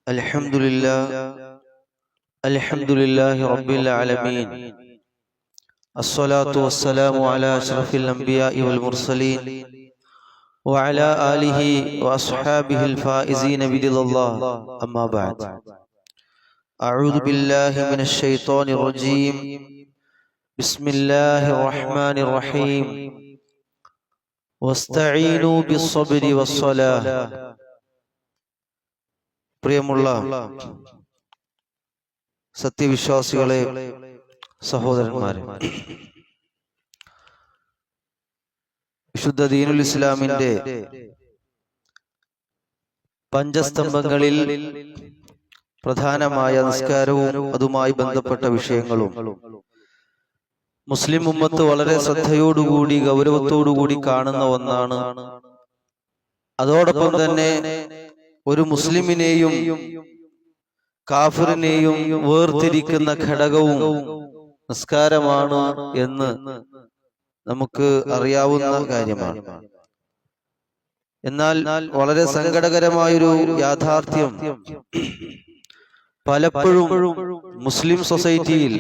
الحمد لله الحمد لله رب العالمين. الصلاة والسلام على أشرف الأنبياء والمرسلين وعلى آله وأصحابه الفائزين برضا الله. أما بعد، أعوذ بالله من الشيطان الرجيم. بسم الله الرحمن الرحيم. واستعينوا بالصبر والصلاة. പ്രിയമുള്ള സത്യവിശ്വാസികളെ, സഹോദരന്മാരെ, വിശുദ്ധ ദീനുൽ ഇസ്ലാമിന്റെ പഞ്ചസ്തംഭങ്ങളിൽ പ്രധാനമായ നിസ്കാരവും അതുമായി ബന്ധപ്പെട്ട വിഷയങ്ങളും മുസ്ലിം ഉമ്മത്ത് വളരെ ശ്രദ്ധയോടുകൂടി ഗൗരവത്തോടുകൂടി കാണുന്ന ഒന്നാണ്. അതോടൊപ്പം തന്നെ ഒരു മുസ്ലിമിനെയും കാഫിറിനെയും വേർതിരിക്കുന്ന ഘടകവും നിസ്കാരമാണ് എന്ന് നമുക്ക് അറിയാവുന്ന കാര്യമാണ്. എന്നാൽ വളരെ സങ്കടകരമായൊരു യാഥാർത്ഥ്യം, പലപ്പോഴും മുസ്ലിം സൊസൈറ്റിയിൽ,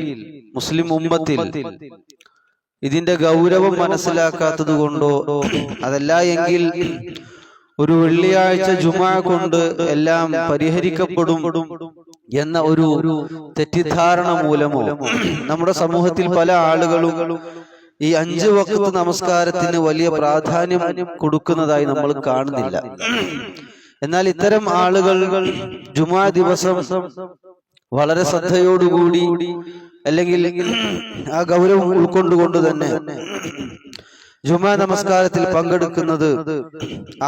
മുസ്ലിം ഉമ്മത്തിൽ ഇതിന്റെ ഗൗരവം മനസ്സിലാക്കാത്തത് കൊണ്ടോ അതല്ല എങ്കിൽ ഒരു വെള്ളിയാഴ്ച ജുമാ കൊണ്ട് എല്ലാം പരിഹരിക്കപ്പെടും എന്ന ഒരു തെറ്റിദ്ധാരണ മൂലമോ നമ്മുടെ സമൂഹത്തിൽ പല ആളുകളും ഈ 5 വഖ്ത് നമസ്കാരത്തിന് വലിയ പ്രാധാന്യം കൊടുക്കുന്നതായി നമ്മൾ കാണുന്നില്ല. എന്നാൽ ഇത്തരം ആളുകൾ ജുമാ ദിവസം വളരെ ശ്രദ്ധയോടുകൂടി അല്ലെങ്കിൽ ആ ഗൗരവം ഉൾക്കൊണ്ടുകൊണ്ട് തന്നെ ജുമാ നമസ്കാരത്തിൽ പങ്കെടുക്കുന്നത്,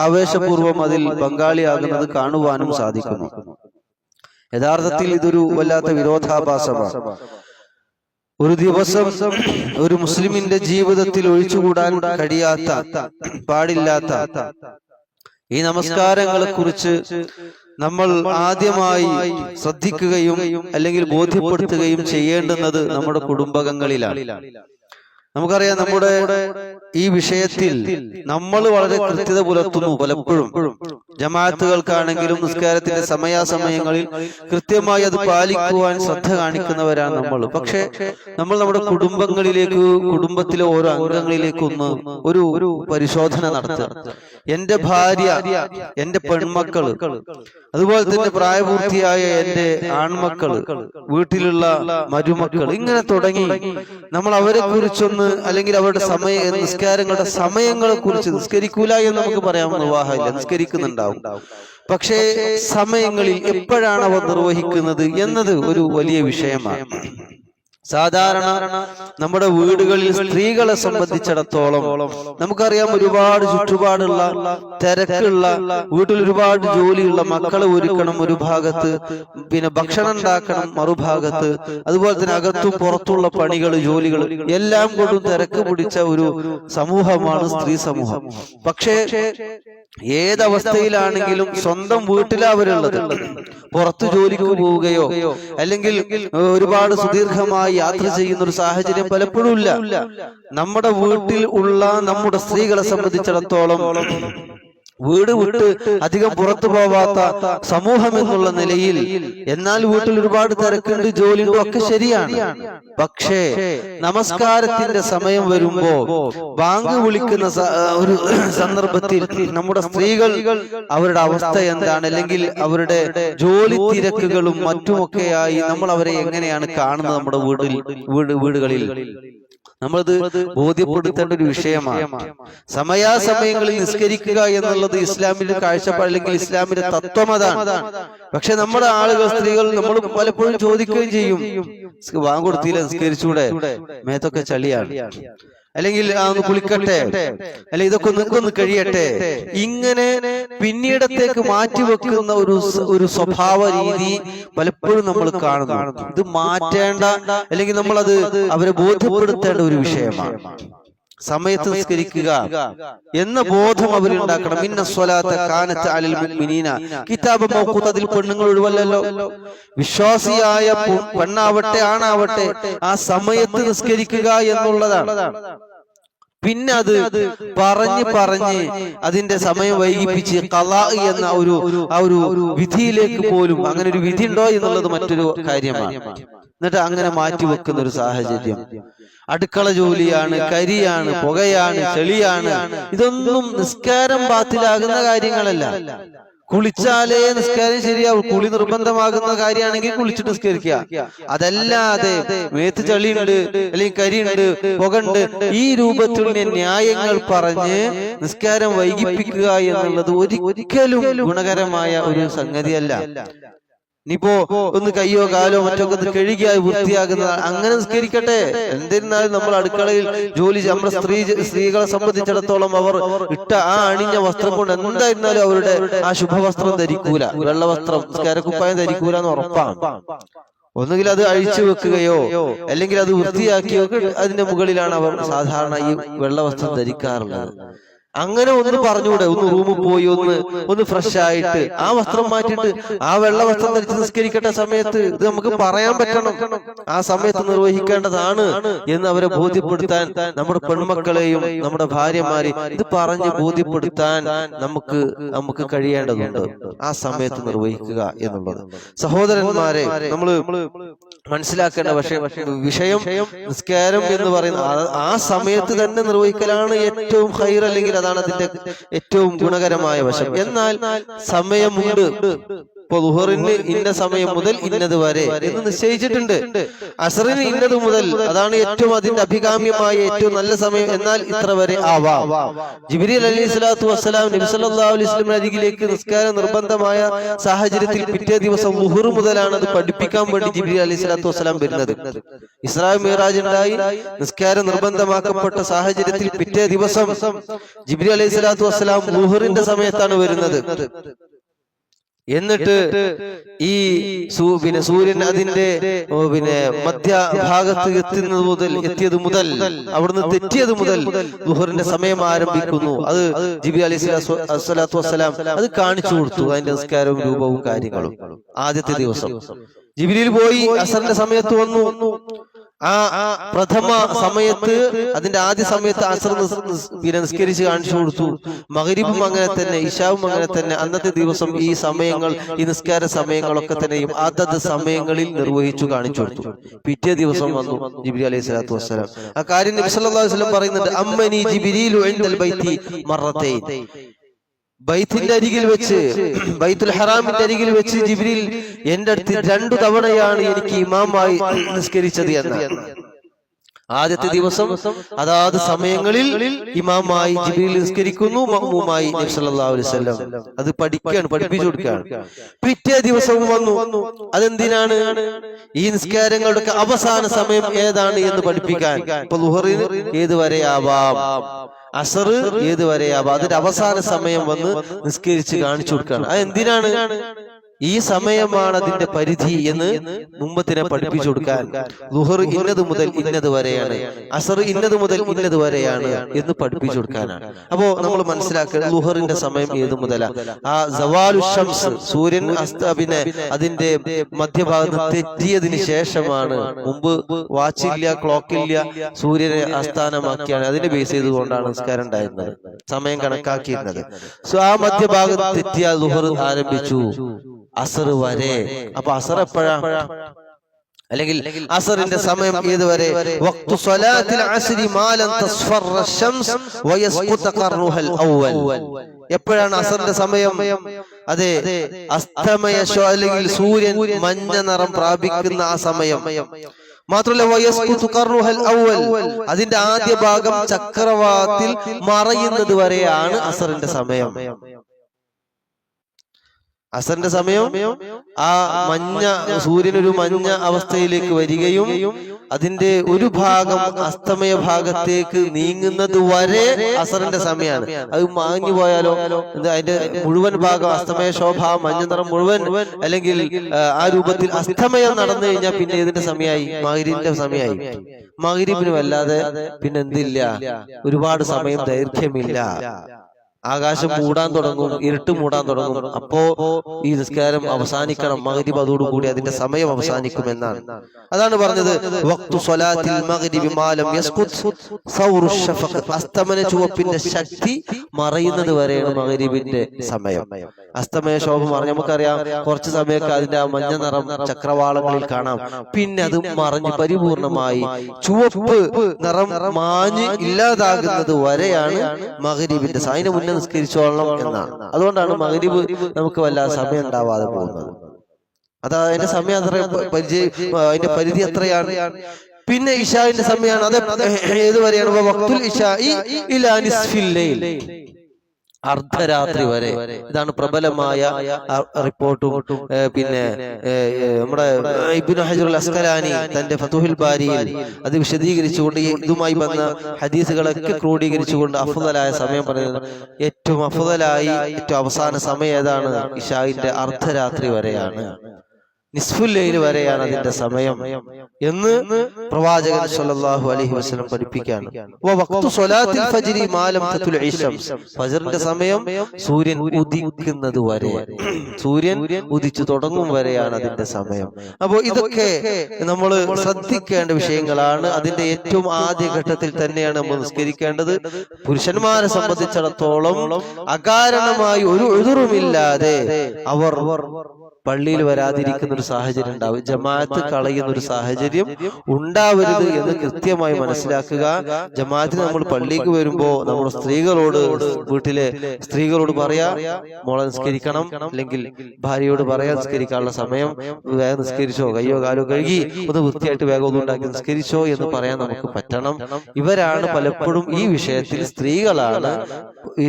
ആവേശപൂർവം അതിൽ പങ്കാളിയാകുന്നത് കാണുവാനും സാധിക്കുന്നു. യഥാർത്ഥത്തിൽ ഇതൊരു വല്ലാത്ത വിരോധാഭാസമാണ്. ഒരു ദിവസം ഒരു മുസ്ലിമിന്റെ ജീവിതത്തിൽ ഒഴിച്ചുകൂടാൻ കഴിയാത്ത, പാടില്ലാത്ത ഈ നമസ്കാരങ്ങളെ കുറിച്ച് നമ്മൾ ആദ്യമായി ശ്രദ്ധിക്കുകയും അല്ലെങ്കിൽ ബോധ്യപ്പെടുത്തുകയും ചെയ്യേണ്ടുന്നത് നമ്മുടെ കുടുംബങ്ങളിലാണ്. നമുക്കറിയാം, നമ്മുടെ ഈ വിഷയത്തിൽ നമ്മൾ വളരെ കൃത്യത പുലർത്തുന്നു. പലപ്പോഴും ജമാഅത്തുകൾക്കാണെങ്കിലും നിസ്കാരത്തിന്റെ സമയാസമയങ്ങളിൽ കൃത്യമായി അത് പാലിക്കുവാൻ ശ്രദ്ധ കാണിക്കുന്നവരാണ് നമ്മൾ. പക്ഷെ നമ്മൾ നമ്മുടെ കുടുംബങ്ങളിലേക്ക്, കുടുംബത്തിലെ ഓരോ അംഗങ്ങളിലേക്കൊന്ന് ഒരു പരിശോധന നടത്തുക. എന്റെ ഭാര്യ, എന്റെ പെൺമക്കള്, അതുപോലെ തന്നെ പ്രായപൂർത്തിയായ എന്റെ ആൺമക്കള്, വീട്ടിലുള്ള മരുമക്കൾ, ഇങ്ങനെ തുടങ്ങി നമ്മൾ അവരെ കുറിച്ചൊന്ന്, അല്ലെങ്കിൽ അവരുടെ നിസ്കാരങ്ങളുടെ സമയങ്ങളെ കുറിച്ച്, നിസ്കരിക്കൂല എന്ന് നമുക്ക് പറയാവുന്ന വിവാഹമില്ല, നിസ്കരിക്കുന്നുണ്ടാവും. പക്ഷേ സമയങ്ങളിൽ എപ്പോഴാണ് അവർ നിർവഹിക്കുന്നത് എന്നത് ഒരു വലിയ വിഷയമാണ്. സാധാരണ നമ്മുടെ വീടുകളിൽ സ്ത്രീകളെ സംബന്ധിച്ചിടത്തോളം നമുക്കറിയാം, ഒരുപാട് ചുറ്റുപാടുള്ള, തിരക്കുള്ള, വീട്ടിൽ ഒരുപാട് ജോലിയുള്ള, മക്കളെ ഒരുക്കണം ഒരു ഭാഗത്ത്, പിന്നെ ഭക്ഷണം ഉണ്ടാക്കണം മറുഭാഗത്ത്, അതുപോലെ തന്നെ അകത്തും പുറത്തുള്ള പണികൾ, ജോലികൾ എല്ലാം കൊണ്ടും തിരക്ക് പിടിച്ച ഒരു സമൂഹമാണ് സ്ത്രീ സമൂഹം. പക്ഷേ ഏതവസ്ഥയിലാണെങ്കിലും സ്വന്തം വീട്ടിലവരുള്ളത്, പുറത്തു ജോലിക്ക് പോവുകയോ അല്ലെങ്കിൽ ഒരുപാട് സുദീർഘമായി യാത്ര ചെയ്യുന്ന ഒരു സാഹചര്യം പലപ്പോഴും ഇല്ല. നമ്മുടെ വീട്ടിൽ ഉള്ള നമ്മുടെ സ്ത്രീകളെ സംബന്ധിച്ചിടത്തോളം വീട് വിട്ട് അധികം പുറത്തു പോവാത്ത സമൂഹം എന്നുള്ള നിലയിൽ, എന്നാൽ വീട്ടിൽ ഒരുപാട് തിരക്കുണ്ട്, ജോലിയുണ്ട്, ഒക്കെ ശരിയാണ്. പക്ഷേ നമസ്കാരത്തിന്റെ സമയം വരുമ്പോ, ബാങ്ക് വിളിക്കുന്ന ഒരു സന്ദർഭത്തിൽ നമ്മുടെ സ്ത്രീകൾ അവരുടെ അവസ്ഥ എന്താണ്, അല്ലെങ്കിൽ അവരുടെ ജോലി തിരക്കുകളും മറ്റുമൊക്കെയായി നമ്മൾ അവരെ എങ്ങനെയാണ് കാണുന്നത് നമ്മുടെ വീടുകളിൽ നമ്മളത് ബോധ്യപ്പെടുത്തേണ്ട ഒരു വിഷയമാണ്. സമയാസമയങ്ങളിൽ നിസ്കരിക്കുക എന്നുള്ളത് ഇസ്ലാമിന്റെ കാഴ്ചപ്പാട്, അല്ലെങ്കിൽ ഇസ്ലാമിന്റെ തത്വം അതാണ്. പക്ഷെ നമ്മുടെ ആളുകൾ, സ്ത്രീകൾ, നമ്മൾ പലപ്പോഴും ചോദിക്കുകയും ചെയ്യും, വാങ്ങ് കൊടുത്തില്ല, നിസ്കരിച്ചൂടെ, മേത്തൊക്കെ ചളിയാണ്, അല്ലെങ്കിൽ ഒന്ന് കുളിക്കട്ടെ, അല്ലെങ്കിൽ ഇതൊക്കെ ഒന്ന് കഴിയട്ടെ, ഇങ്ങനെ പിന്നീടത്തേക്ക് മാറ്റിവെക്കുന്ന ഒരു സ്വഭാവ രീതി പലപ്പോഴും നമ്മൾ കാണുന്നു. ഇത് മാറ്റേണ്ട, അല്ലെങ്കിൽ നമ്മൾ അത് അവരെ ബോധ്യപ്പെടുത്തേണ്ട ഒരു വിഷയമാണ്. സമയത്ത് നിസ്കരിക്കുക എന്ന ബോധം അവരുണ്ടാക്കണം. ഇന്ന സ്വലാത്ത കാനത്ത് അലൽ മുഅ്മിനീന കിതാബൻ മൗഖൂത. അതിൽ പെണ്ണുങ്ങൾ ഒഴിവല്ലല്ലോ. വിശ്വാസിയായ പെണ്ണാവട്ടെ ആണാവട്ടെ ആ സമയത്ത് നിസ്കരിക്കുക എന്നുള്ളതാണ്. പിന്നെ അത് പറഞ്ഞ് അതിന്റെ സമയം വൈകിപ്പിച്ച് ഖളാ എന്ന ഒരു വിധിയിലേക്ക് പോലും, അങ്ങനെ ഒരു വിധി ഉണ്ടോ എന്നുള്ളത് മറ്റൊരു കാര്യമാണ്. എന്നിട്ട് അങ്ങനെ മാറ്റിവെക്കുന്ന ഒരു സാഹചര്യം. അടുക്കള ജോലിയാണ്, കരിയാണ്, പുകയാണ്, ചെളിയാണ്, ഇതൊന്നും നിസ്കാരം ബാത്തിലാകുന്ന കാര്യങ്ങളല്ല. കുളിച്ചാലേ നിസ്കാരം ശരിയാവും. കുളി നിർബന്ധമാകുന്ന കാര്യമാണെങ്കിൽ കുളിച്ചിട്ട് നിസ്കരിക്കുക. അതല്ലാതെ മേത്ത് ചളിയുണ്ട്, അല്ലെങ്കിൽ കരിയുണ്ട്, പുകണ്ട്, ഈ രൂപത്തിലുള്ള ന്യായങ്ങൾ പറഞ്ഞ് നിസ്കാരം വൈകിപ്പിക്കുക എന്നുള്ളത് ഒരിക്കലും ഗുണകരമായ ഒരു സംഗതിയല്ല. ഇനിയിപ്പോ ഒന്ന് കയ്യോ കാലോ മറ്റൊക്കെ ഒന്ന് കഴുകിയായി വൃത്തിയാകുന്ന അങ്ങനെ നിസ്കരിക്കട്ടെ. എന്നിരുന്നാലും നമ്മൾ അടുക്കളയിൽ ജോലി, നമ്മുടെ സ്ത്രീകളെ സംബന്ധിച്ചിടത്തോളം അവർ ഇട്ട ആ അണിഞ്ഞ വസ്ത്രം കൊണ്ട് എന്തായിരുന്നാലും അവരുടെ ആ ശുഭവസ്ത്രം ധരിക്കൂല, വെള്ളവസ്ത്രം, നിസ്കാരക്കുപ്പായം ധരിക്കൂല എന്ന് ഉറപ്പാണ്. ഒന്നുകിൽ അത് അഴിച്ചു വെക്കുകയോ അല്ലെങ്കിൽ അത് വൃത്തിയാക്കിയോ അതിന്റെ മുകളിലാണ് അവർ സാധാരണ ഈ വെള്ളവസ്ത്രം ധരിക്കാറുള്ളത്. അങ്ങനെ ഒന്ന് പറഞ്ഞൂടെ, ഒന്ന് റൂമിൽ പോയി ഒന്ന് ഫ്രഷ് ആയിട്ട് ആ വസ്ത്രം മാറ്റിയിട്ട് ആ വെള്ള വസ്ത്രം ധരിച്ച് നിസ്കരിക്കേണ്ട സമയത്ത് ഇത് നമുക്ക് പറയാൻ പറ്റണം, ആ സമയത്ത് നിർവഹിക്കേണ്ടതാണ് എന്ന് അവരെ ബോധ്യപ്പെടുത്താൻ നമ്മുടെ പെൺമക്കളെയും നമ്മുടെ ഭാര്യമാരെയും ഇത് പറഞ്ഞ് ബോധ്യപ്പെടുത്താൻ നമുക്ക് കഴിയേണ്ടതുണ്ട്. ആ സമയത്ത് നിർവഹിക്കുക എന്നുള്ളത് സഹോദരന്മാരെ നമ്മൾ മനസ്സിലാക്കേണ്ട വിഷയം നിസ്കാരം എന്ന് പറയുന്ന ആ സമയത്ത് തന്നെ നിർവഹിക്കലാണ് ഏറ്റവും ഖൈർ, അല്ലെങ്കിൽ അതാണ് അതിന്റെ ഏറ്റവും ഗുണകരമായ വശം. എന്നാൽ സമയമുണ്ട്. ഇപ്പൊ ളുഹറിന് ഇന്ന സമയം മുതൽ ഇന്നത് വരെ എന്ന് നിശ്ചയിച്ചിട്ടുണ്ട്. അസ്റിന് ഇന്നത് മുതൽ, അതാണ് ഏറ്റവും അതിന്റെ അഭികാമ്യമായ ഏറ്റവും നല്ല സമയം, എന്നാൽ ഇത്ര വരെ ആവാം. ജിബ്രീൽ അലൈഹിസ്സലാത്തു വസ്സലാം നബി സല്ലല്ലാഹു അലൈഹി വസല്ലം അരികിലേക്ക് നിസ്കാരം നിർബന്ധമായ സാഹചര്യത്തിൽ പിറ്റേ ദിവസം ളുഹർ മുതലാണ് അത് പഠിപ്പിക്കാൻ വേണ്ടി ജിബ്രീൽ അലൈഹിസ്സലാത്തു വസ്സലാം വരുന്നത്. ഇസ്രാ മിഅ്റാജ് ഉണ്ടായി നിസ്കാരം നിർബന്ധമാക്കപ്പെട്ട സാഹചര്യത്തിൽ പിറ്റേ ദിവസം ജിബ്രീൽ അലൈഹിസ്സലാത്തു വസ്സലാം ളുഹറിന്റെ സമയത്താണ് വരുന്നത്. എന്നിട്ട് ഈ സൂര്യൻ അതിന്റെ മധ്യഭാഗത്ത് എത്തിയത് മുതൽ അവിടുന്ന് തെറ്റിയത് മുതൽ ളുഹറിന്റെ സമയം ആരംഭിക്കുന്നു. അത് ജിബ്രീൽ അലൈഹിസ്സലാത്തു വസ്സലാം അത് കാണിച്ചു കൊടുത്തു, അതിന്റെ നിസ്കാരവും രൂപവും കാര്യങ്ങളും. ആദ്യത്തെ ദിവസം ജിബ്രീൽ പോയി അസറിന്റെ സമയത്ത് വന്നു. ആ പ്രഥമ സമയത്ത്, അതിന്റെ ആദ്യ സമയത്ത് അസർ നിസ്കരിച്ച് കാണിച്ചു കൊടുത്തു. മഗ്രിബും അങ്ങനെ തന്നെ, ഇശാവും അങ്ങനെ തന്നെ. അന്നത്തെ ദിവസം ഈ സമയങ്ങൾ, ഈ നിസ്കാര സമയങ്ങളൊക്കെ തന്നെയും അതത് സമയങ്ങളിൽ നിർവഹിച്ചു കാണിച്ചു കൊടുത്തു. പിറ്റേ ദിവസം വന്നു ജിബ്രീൽ അലൈഹിസ്സലാത്തു വസ്സലാം. ആ കാര്യം നബി സല്ലല്ലാഹു അലൈഹി വസല്ലം പറയുന്നുണ്ട്, അമ്മനി ജിബ്രീലു ഇൻദൽ ബൈത്തി മറത്തൈൻ. ബൈത്തിന്റെ അരികിൽ വെച്ച്, ബൈത്തുൽ ഹറാമിന്റെ അരികിൽ വെച്ച് ജിബ്രീൽ എന്റെ അടുത്ത് 2 തവണയാണ് എനിക്ക് ഇമാമായി നിസ്കരിച്ചത് എന്ന്. ആദ്യത്തെ ദിവസം അതാത് സമയങ്ങളിൽ ഇമാമായി ജിബ്രീൽ നിസ്കരിക്കുന്നു, മഅ്മൂമായി നബി സല്ലല്ലാഹു അലൈഹി വസല്ലം അത് പഠിപ്പിച്ചു കൊടുക്കുകയാണ്. പിറ്റേ ദിവസവും വന്നു. അതെന്തിനാണ്? ഈ നിസ്കാരങ്ങളുടെ അവസാന സമയം ഏതാണ് എന്ന് പഠിപ്പിക്കാൻ. ഇപ്പൊ ളുഹറിന് ഏതുവരെ ആവാം, അസർ ഏതുവരെ ആവാം, അതിന്റെ അവസാന സമയം വന്ന് നിസ്കരിച്ച് കാണിച്ചു കൊടുക്കുകയാണ്. അത് എന്തിനാണ്? ഈ സമയമാണ് അതിന്റെ പരിധി എന്ന് മുമ്പത്തിനെ പഠിപ്പിച്ചു കൊടുക്കാൻ. ളുഹർ ഇന്നത് മുതൽ ഇന്നത് വരെയാണ്, അസർ ഇന്നത് മുതൽ ഇന്നത് വരെയാണ് എന്ന് പഠിപ്പിച്ചു കൊടുക്കാനാണ്. അപ്പോ നമ്മൾ മനസ്സിലാക്കുക, ളുഹറിന്റെ സമയം ഏത് മുതലാ? ആ സവാലു ശംസ്, സൂര്യൻ അതിന്റെ മധ്യഭാഗത്ത് തെറ്റിയതിന് ശേഷമാണ്. മുമ്പ് വാച്ചില്ല, ക്ലോക്കില്ല, സൂര്യനെ ആസ്ഥാനമാക്കിയാണ്, അതിനെ ബേസ് ചെയ്തുകൊണ്ടാണ് നിസ്കാരം ഉണ്ടായിരുന്നത്, സമയം കണക്കാക്കിയിരുന്നത്. സോ ആ മധ്യഭാഗത്ത് തെറ്റിയ ളുഹർ ആരംഭിച്ചു അസർ വരെ. അപ്പൊ അസർ എപ്പോഴാ? അല്ലെങ്കിൽ അസറിന്റെ സമയം ഏതുവരെ? വഖ്തു സ്വലാത്തിൽ അസ്രി മാ ലൻ തസ്ഫറ ശംസ് വയസ്ഖുത ഖർറുഹൽ അവ്വൽ. എപ്പോഴാണ് അസറിന്റെ സമയം? അതെ, അസ്തമയ അല്ലെങ്കിൽ സൂര്യൻ മഞ്ഞ നിറം പ്രാപിക്കുന്ന ആ സമയം. മാത്രമല്ല വയസ്ഖുതു ഖർറുഹൽ അവ്വൽ, അതിന്റെ ആദ്യ ഭാഗം ചക്രവാത്തിൽ മറയുന്നത് വരെയാണ് അസറിന്റെ സമയം. അസറിന്റെ സമയം ആ മഞ്ഞ, സൂര്യനൊരു മഞ്ഞ അവസ്ഥയിലേക്ക് വരികയും അതിന്റെ ഒരു ഭാഗം അസ്തമയ ഭാഗത്തേക്ക് നീങ്ങുന്നത് വരെ അസറിന്റെ സമയമാണ്. അത് മാഞ്ഞു പോയാലോ, അതിന്റെ മുഴുവൻ ഭാഗം അസ്തമയ ശോഭ, മഞ്ഞ നിറം മുഴുവൻ, അല്ലെങ്കിൽ ആ രൂപത്തിൽ അസ്തമയം നടന്നു കഴിഞ്ഞാൽ പിന്നെ ഇതിന്റെ സമയമായി, മഗ്രിബിന്റെ സമയമായി. മഗ്രിബിന് വല്ലാതെ പിന്നെ എന്തില്ല, ഒരുപാട് സമയം ദൈർഘ്യമില്ല. ആകാശം മൂടാൻ തുടങ്ങും, ഇരുട്ട് മൂടാൻ തുടങ്ങും. അപ്പോ ഈ നിസ്കാരം അവസാനിക്കണം, മഗ്രിബ് അതോടുകൂടി അതിന്റെ സമയം അവസാനിക്കുമെന്നാണ്. അതാണ് പറഞ്ഞത് വഖ്തു സ്വലാത്തിൽ മഗ്രിബി മാ ലം യസ്കുത് സൗറു ശഫഖ്, അസ്തമന ചുവപ്പിന്റെ ശക്തി മറയുന്നത് വരെയാണ് മഗ്രിബിന്റെ സമയം. അസ്തമയ ശോഭ മറഞ്ഞ് നമുക്കറിയാം, കുറച്ച് സമയമൊക്കെ അതിന്റെ ആ മഞ്ഞ നിറം ചക്രവാളങ്ങളിൽ കാണാം, പിന്നെ അത് മറഞ്ഞ് പരിപൂർണമായി ചുവപ്പ് നിറം മാഞ്ഞ് ഇല്ലാതാകുന്നത് വരെയാണ് മഗ്രിബിന്റെ അതിന് മുന്നേ നിസ്കരിച്ചോളണം എന്നാണ്. അതുകൊണ്ടാണ് മഗ്രിബ് നമുക്ക് വല്ലാതെ സമയം ഉണ്ടാവാതെ പോകുന്നത്. അതാ അതിന്റെ സമയം അത്ര അതിന്റെ പരിധി എത്രയാണ്. പിന്നെ ഇശാഇന്റെ സമയമാണ്, അത് ഏതുവരെയാണ്? വഖ്തുൽ ഇശാഇ ഇലാ നിസ്ഫിൽ ലൈൽ, അർദ്ധരാത്രി വരെ. ഇതാണ് പ്രബലമായ റിപ്പോർട്ടും. പിന്നെ നമ്മുടെ ഇബ്നു ഹജറുൽ അസ്കലാനി തന്റെ ഫതുഹുൽ ബാരിയിൽ അത് വിശദീകരിച്ചുകൊണ്ട് ഇതുമായി വന്ന ഹദീസുകളൊക്കെ ക്രോഡീകരിച്ചുകൊണ്ട് അഫ്ദലായ സമയം പറയുന്നത്, ഏറ്റവും അഫ്ദലായി ഏറ്റവും അവസാന സമയം ഏതാണ്? ഇശാഇന്റെ അർദ്ധരാത്രി വരെയാണ്, നിസ്ഫുൽ ലൈൽ വരെയാണ് അതിന്റെ സമയം എന്ന് പ്രവാചകൻ സല്ലല്ലാഹു അലൈഹി വസല്ലം പഠിപ്പിക്കുകയാണ്. വഖ്തു സ്വലാത്തിൽ ഫജ്രി മാ ലം തത്ലുഇ ശംസ്, ഫജ്റിന്റെ സമയം സൂര്യൻ ഉദിക്കുന്നത് വരെ, സൂര്യൻ ഉദിച്ചു തുടങ്ങും വരെയാണ് അതിന്റെ സമയം. അപ്പോൾ ഇതൊക്കെ നമ്മൾ ശ്രദ്ധിക്കേണ്ട വിഷയങ്ങളാണ്. അതിന്റെ ഏറ്റവും ആദ്യ ഘട്ടത്തിൽ തന്നെയാണ് നമ്മൾ നിസ്കരിക്കേണ്ടത്. പുരുഷന്മാരെ സംബന്ധിച്ചിടത്തോളം അകാരണമായി ഒരു ഉദുറുമില്ലാതെ അവർ പള്ളിയിൽ വരാതിരിക്കുന്ന ഒരു സാഹചര്യം ഉണ്ടാവും, ജമാഅത്ത് കളയുന്ന ഒരു സാഹചര്യം ഉണ്ടാവരുത് എന്ന് കൃത്യമായി മനസ്സിലാക്കുക. ജമാഅത്തിന് നമ്മൾ പള്ളിക്ക് വരുമ്പോ നമ്മൾ സ്ത്രീകളോട്, വീട്ടിലെ സ്ത്രീകളോട് പറയാ, മോളെ നിസ്കരിക്കണം, അല്ലെങ്കിൽ ഭാര്യയോട് പറയാ നിസ്കരിക്കാനുള്ള സമയം, വേഗം നിസ്കരിച്ചോ, കയ്യോ കാലോ കഴുകി ഒന്ന് വൃത്തിയായിട്ട് വേഗം ഒന്നും ഉണ്ടാക്കി നിസ്കരിച്ചോ എന്ന് പറയാൻ നമുക്ക് പറ്റണം. ഇവരാണ് പലപ്പോഴും ഈ വിഷയത്തിൽ, സ്ത്രീകളാണ്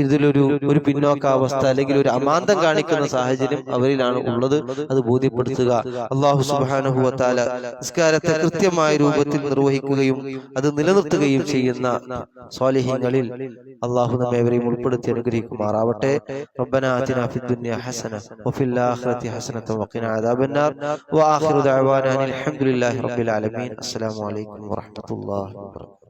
ഇതിലൊരു പിന്നോക്കാവസ്ഥ അല്ലെങ്കിൽ ഒരു അമാന്തം കാണിക്കുന്ന സാഹചര്യം അവരിലാണ് ഉള്ളത്. അത് ബോധ്യപ്പെടുത്തുക. അല്ലാഹു സുബ്ഹാനഹു വ തആല നിസ്കാരത്തെ കൃത്യമായ രൂപത്തിൽ നിർവഹിക്കുകയും അത് നിലനിർത്തുകയും ചെയ്യുന്ന സ്വാലിഹീങ്ങളിൽ അല്ലാഹു നമ്മേവരെയും ഉൾപ്പെടുത്തി അനുഗ്രഹിക്കുമാറാവട്ടെ. റബ്ബനാ ആതിനാ ഫിദ് ദുനിയ ഹസന വഫിൽ ആഖിറതി ഹസനത വഖിനാ അദാബന്നാർ വആഖിറു ദഅവാനാ അൽഹംദുലില്ലാഹി റബ്ബിൽ ആലമീൻ. അസ്സലാമു അലൈക്കും വറഹ്മത്തുള്ളാഹി വബറകാതുഹു.